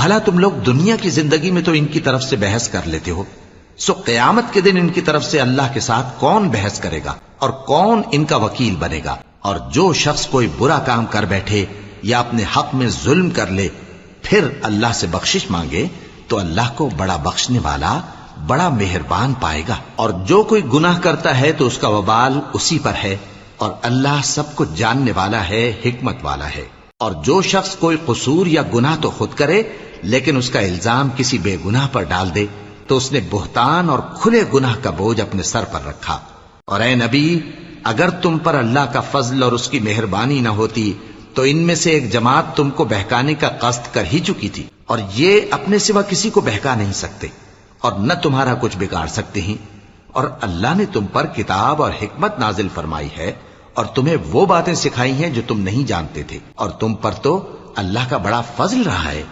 भला तुम लोग दुनिया की जिंदगी में तो इनकी तरफ से बहस कर लेते हो, सो क़यामत के दिन इनकी तरफ से अल्लाह के साथ कौन बहस करेगा और कौन इनका वकील बनेगा। और जो शख्स कोई बुरा काम कर बैठे या अपने हक में जुल्म कर ले, फिर अल्लाह से बख्शिश मांगे, तो अल्लाह को बड़ा बख्शने वाला, बड़ा मेहरबान पाएगा। और जो कोई गुनाह करता है तो उसका वबाल उसी पर है, और अल्लाह सब कुछ जानने वाला है, हिकमत वाला है। और जो शख्स कोई कसूर या गुनाह तो खुद करे, लेकिन उसका इल्जाम किसी बेगुनाह पर डाल दे, तो उसने बुहतान और खुले गुनाह का बोझ अपने सर पर रखा। और ए नबी, अगर तुम पर अल्लाह का फजल और उसकी मेहरबानी न होती तो इनमें से एक जमात तुमको बहकाने का कष्ट कर ही चुकी थी, और ये अपने सिवा किसी को बहका नहीं सकते और न तुम्हारा कुछ बिगाड़ सकते हैं। और अल्लाह ने तुम पर किताब और हिकमत नाजिल फरमाई है और तुम्हें वो बातें सिखाई हैं जो तुम नहीं जानते थे, और तुम पर तो अल्लाह का बड़ा फजल रहा है।